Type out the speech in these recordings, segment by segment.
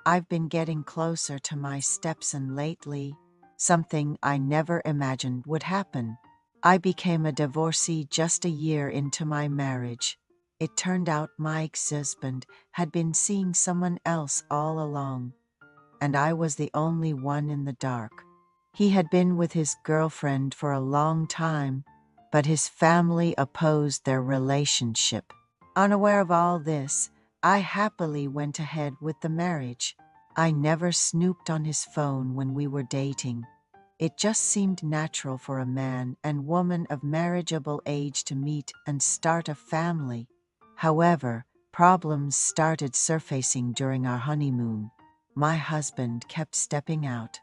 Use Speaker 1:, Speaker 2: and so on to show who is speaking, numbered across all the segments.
Speaker 1: I've been getting closer to my stepson lately, something I never imagined would happen. I became a divorcee just a year into my marriage. It turned out my ex-husband had been seeing someone else all along, and I was the only one in the dark. He had been with his girlfriend for a long time, but his family opposed their relationship. Unaware of all this, I happily went ahead with the marriage. I never snooped on his phone when we were dating. It just seemed natural for a man and woman of marriageable age to meet and start a family. However, problems started surfacing during our honeymoon. My husband kept stepping out,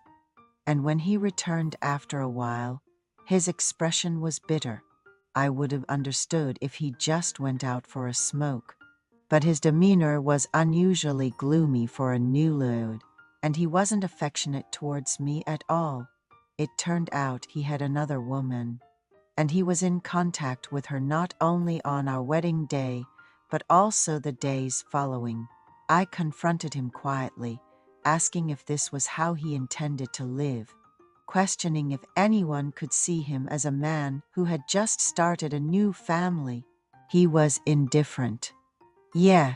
Speaker 1: and when he returned after a while, his expression was bitter. I would have understood if he just went out for a smoke, but his demeanor was unusually gloomy for a newlywed, and he wasn't affectionate towards me at all. It turned out he had another woman, and he was in contact with her not only on our wedding day, but also the days following. I confronted him quietly, asking if this was how he intended to live, questioning if anyone could see him as a man who had just started a new family. He was indifferent. "Yeah,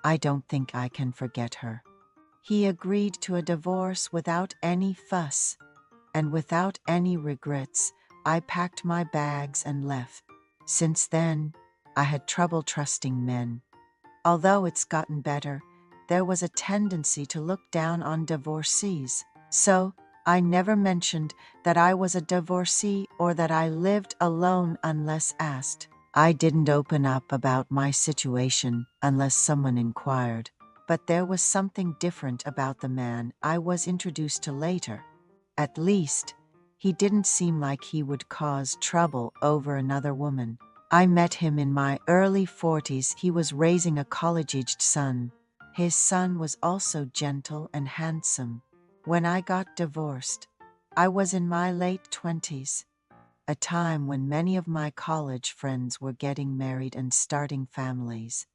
Speaker 1: I don't think I can forget her." He agreed to a divorce without any fuss, and without any regrets, I packed my bags and left. Since then, I had trouble trusting men. Although it's gotten better, there was a tendency to look down on divorcees. So, I never mentioned that I was a divorcee or that I lived alone unless asked. I didn't open up about my situation unless someone inquired. But there was something different about the man I was introduced to later. At least, he didn't seem like he would cause trouble over another woman. I met him in my early 40s. He was raising a college-aged son. His son was also gentle and handsome. When I got divorced, I was in my late 20s, a time when many of my college friends were getting married and starting families.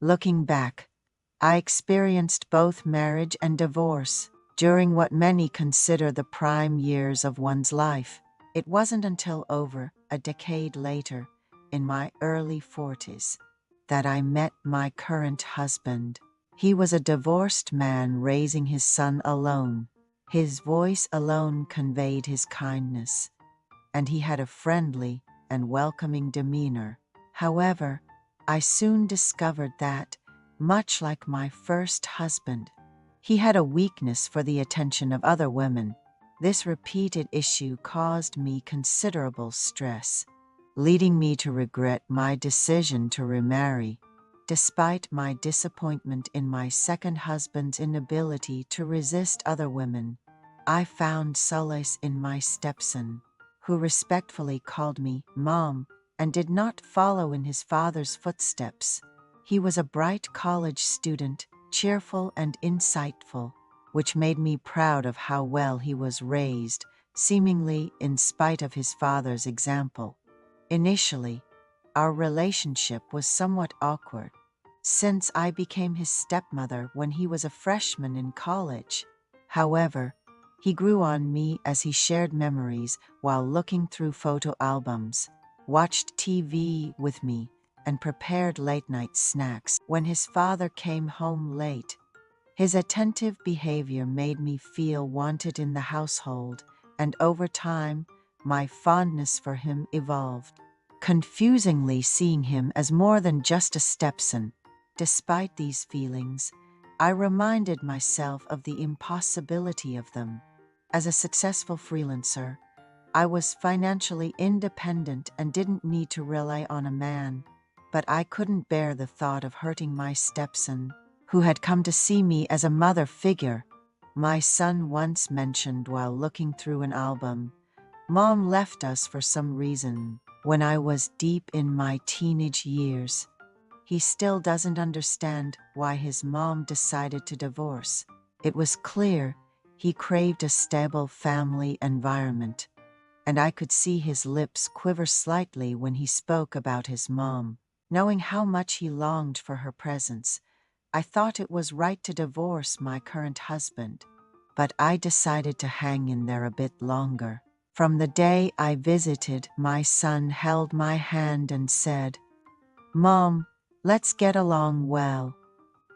Speaker 1: Looking back, I experienced both marriage and divorce during what many consider the prime years of one's life. It wasn't until over a decade later, in my early 40s, that I met my current husband. He was a divorced man raising his son alone. His voice alone conveyed his kindness, and he had a friendly and welcoming demeanor. However, I soon discovered that, much like my first husband, he had a weakness for the attention of other women. This repeated issue caused me considerable stress, leading me to regret my decision to remarry. Despite my disappointment in my second husband's inability to resist other women, I found solace in my stepson, who respectfully called me Mom and did not follow in his father's footsteps. He was a bright college student, cheerful and insightful, which made me proud of how well he was raised, seemingly in spite of his father's example. Initially, our relationship was somewhat awkward, since I became his stepmother when he was a freshman in college. However, he grew on me as he shared memories while looking through photo albums, watched TV with me, and prepared late-night snacks when his father came home late. His attentive behavior made me feel wanted in the household, and over time, my fondness for him evolved, confusingly seeing him as more than just a stepson. Despite these feelings, I reminded myself of the impossibility of them. As a successful freelancer, I was financially independent and didn't need to rely on a man, but I couldn't bear the thought of hurting my stepson, who had come to see me as a mother figure. My son once mentioned while looking through an album, "Mom left us for some reason when I was deep in my teenage years." He still doesn't understand why his mom decided to divorce. It was clear he craved a stable family environment, and I could see his lips quiver slightly when he spoke about his mom. Knowing how much he longed for her presence, I thought it was right to divorce my current husband, but I decided to hang in there a bit longer. From the day I visited, my son held my hand and said, "Mom, let's get along well,"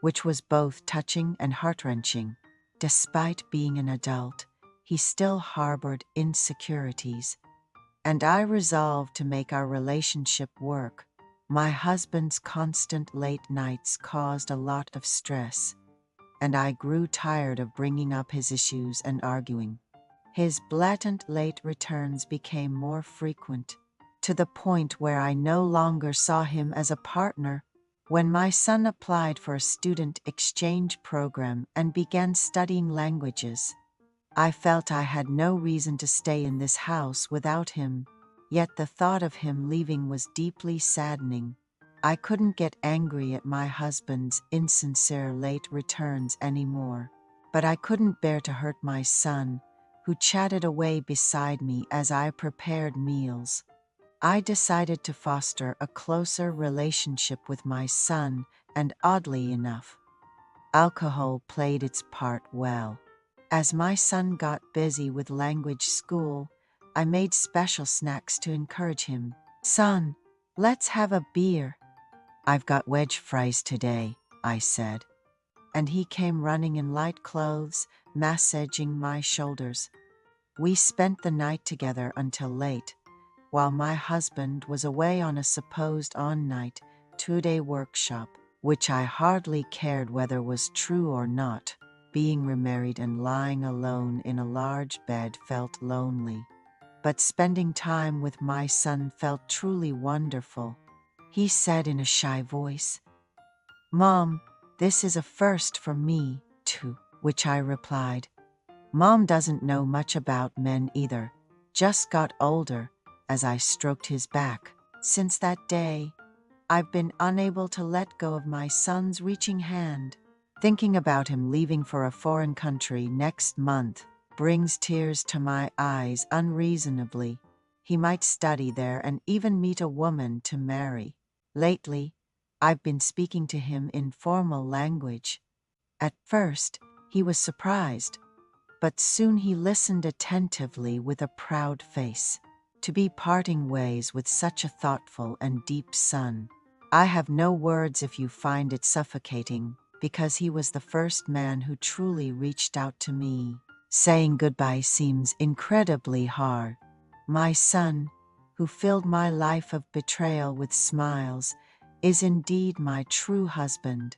Speaker 1: which was both touching and heart-wrenching. Despite being an adult, he still harbored insecurities, and I resolved to make our relationship work. My husband's constant late nights caused a lot of stress, and I grew tired of bringing up his issues and arguing. His blatant late returns became more frequent, to the point where I no longer saw him as a partner. When my son applied for a student exchange program and began studying languages, I felt I had no reason to stay in this house without him. Yet the thought of him leaving was deeply saddening. I couldn't get angry at my husband's insincere late returns anymore, but I couldn't bear to hurt my son, who chatted away beside me as I prepared meals. I decided to foster a closer relationship with my son, and oddly enough, alcohol played its part well. As my son got busy with language school, I made special snacks to encourage him. "Son, let's have a beer." "I've got wedge fries today," I said, and he came running in light clothes, massaging my shoulders. We spent the night together until late, while my husband was away on a supposed on-night, 2-day workshop, which I hardly cared whether was true or not. Being remarried and lying alone in a large bed felt lonely, but spending time with my son felt truly wonderful. He said in a shy voice, "Mom, this is a first for me, too," which I replied, "Mom doesn't know much about men either, just got older," as I stroked his back. Since that day, I've been unable to let go of my son's reaching hand. Thinking about him leaving for a foreign country next month brings tears to my eyes unreasonably. He might study there and even meet a woman to marry. Lately, I've been speaking to him in formal language. At first, he was surprised, but soon he listened attentively with a proud face. To be parting ways with such a thoughtful and deep son. I have no words if you find it suffocating, because he was the first man who truly reached out to me. Saying goodbye seems incredibly hard. My son, who filled my life of betrayal with smiles, is indeed my true husband.